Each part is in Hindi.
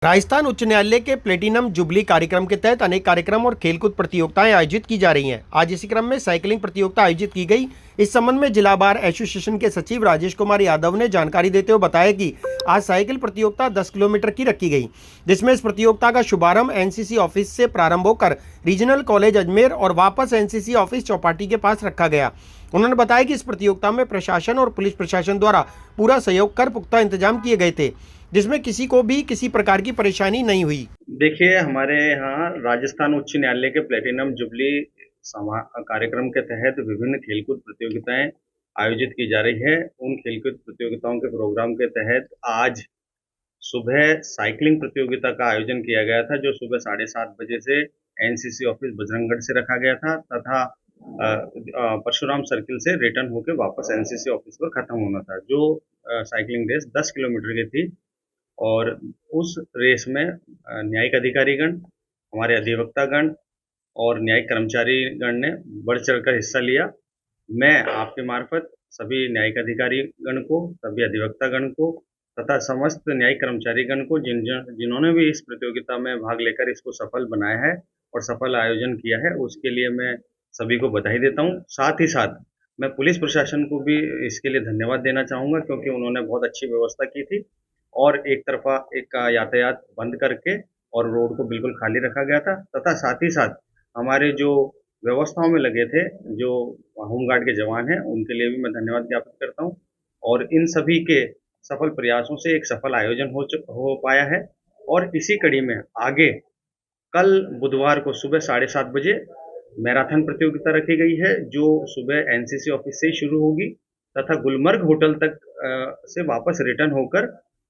राजस्थान उच्च न्यायालय के प्लेटिनम जुबली कार्यक्रम के तहत अनेक कार्यक्रम और खेलकूद प्रतियोगिताएं आयोजित की जा रही हैं। आज इसी क्रम में साइकिलिंग प्रतियोगिता आयोजित की गई। इस संबंध में जिला बार एसोसिएशन के सचिव राजेश कुमार यादव ने जानकारी देते हुए बताया कि आज साइकिल प्रतियोगिता 10 किलोमीटर की रखी गई, जिसमें इस प्रतियोगिता का शुभारंभ एनसीसी ऑफिस से प्रारंभ होकर रीजनल कॉलेज अजमेर और वापस एनसीसी ऑफिस चौपाटी के पास रखा गया। उन्होंने बताया कि इस प्रतियोगिता में प्रशासन और पुलिस प्रशासन द्वारा पूरा सहयोग कर पुख्ता इंतजाम किए गए थे, जिसमें किसी को भी किसी प्रकार की परेशानी नहीं हुई। देखिए, हमारे यहाँ राजस्थान उच्च न्यायालय के प्लेटिनम जुबली कार्यक्रम के तहत विभिन्न खेलकूद प्रतियोगिताएं आयोजित की जा रही है। उन खेलकूद प्रतियोगिताओं के प्रोग्राम के तहत आज सुबह साइकिलिंग प्रतियोगिता का आयोजन किया गया था, जो सुबह 7:30 बजे से एनसीसी ऑफिस बजरंगगढ़ से रखा गया था तथा परशुराम सर्किल से रिटर्न होकर वापस एनसीसी ऑफिस पर खत्म होना था। जो साइकिलिंग रेस 10 किलोमीटर की थी और उस रेस में न्यायिक अधिकारीगण, हमारे अधिवक्तागण और न्यायिक कर्मचारीगण ने बढ़ चढ़कर हिस्सा लिया। मैं आपके मार्फत सभी न्यायिक अधिकारीगण को, सभी अधिवक्तागण को तथा समस्त न्यायिक कर्मचारीगण को जिन्होंने भी इस प्रतियोगिता में भाग लेकर इसको सफल बनाया है और सफल आयोजन किया है, उसके लिए मैं सभी को बधाई देता हूँ। साथ ही साथ मैं पुलिस प्रशासन को भी इसके लिए धन्यवाद देना चाहूँगा, क्योंकि उन्होंने बहुत अच्छी व्यवस्था की थी और एक तरफा एक यातायात बंद करके और रोड को बिल्कुल खाली रखा गया था तथा साथ ही साथ हमारे जो व्यवस्थाओं में लगे थे, जो होमगार्ड के जवान हैं, उनके लिए भी मैं धन्यवाद ज्ञापित करता हूं। और इन सभी के सफल प्रयासों से एक सफल आयोजन हो पाया है। और इसी कड़ी में आगे कल बुधवार को सुबह 7:30 बजे मैराथन प्रतियोगिता रखी गई है, जो सुबह एनसीसी ऑफिस से ही शुरू होगी तथा गुलमर्ग होटल तक से वापस रिटर्न होकर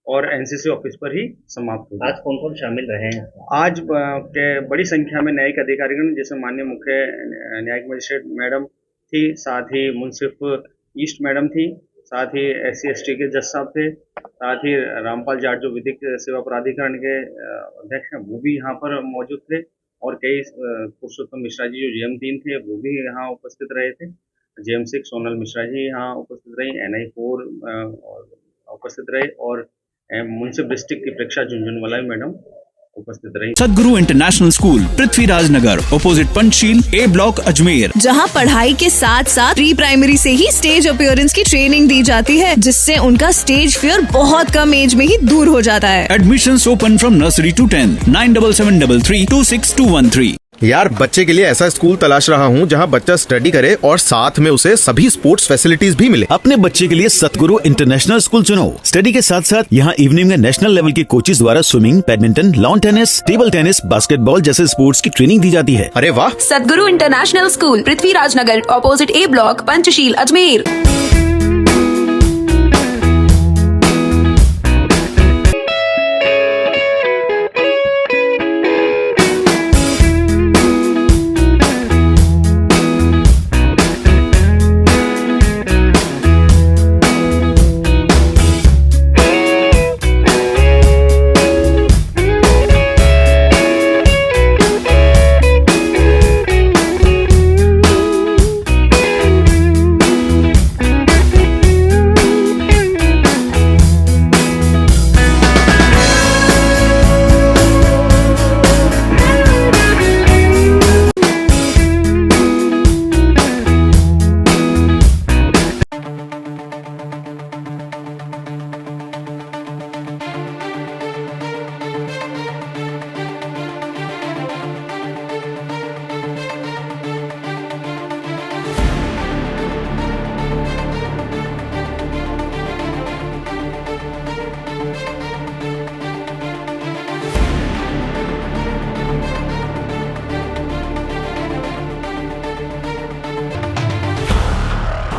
और एनसीसी ऑफिस पर ही समाप्त होगी। आज कौन कौन शामिल रहे हैं? आज के बड़ी संख्या में न्यायिक अधिकारीगण, जैसे माननीय मुख्य न्यायिक मजिस्ट्रेट मैडम थी, साथ ही मुंसिफ ईस्ट मैडम थी, साथ ही SC/ST के जज साहब थे, साथ ही रामपाल जाट जो विधिक सेवा प्राधिकरण के अध्यक्ष हैं, वो भी यहाँ पर मौजूद थे और कई पुरुषोत्तम मिश्रा जी जो GM 3 थे, वो भी यहाँ उपस्थित रहे थे। GM 6 सोनल मिश्रा जी यहाँ उपस्थित रही, NI 4 उपस्थित रहे और मुंसिफ डिस्ट्रिक्ट की प्रेक्षा झुंझुनवाला मैडम उपस्थित रही। सदगुरु international school, Prithviraj Nagar, opposite Panchsheel, A block Ajmer, जहां पढ़ाई के साथ साथ प्री प्राइमरी से ही स्टेज अपीयरेंस की ट्रेनिंग दी जाती है, जिससे उनका स्टेज फियर बहुत कम एज में ही दूर हो जाता है। Admissions open from nursery to 10th, 9773326213। यार, बच्चे के लिए ऐसा स्कूल तलाश रहा हूँ जहाँ बच्चा स्टडी करे और साथ में उसे सभी स्पोर्ट्स फैसिलिटीज भी मिले। अपने बच्चे के लिए सतगुरु इंटरनेशनल स्कूल चुनो। स्टडी के साथ साथ यहाँ इवनिंग में नेशनल लेवल के कोचेज द्वारा swimming, badminton, lawn tennis, table tennis, basketball जैसे स्पोर्ट्स की ट्रेनिंग दी जाती है। अरे वाह! सतगुरु international school, Prithviraj Nagar, opposite A block, Panchsheel, Ajmer.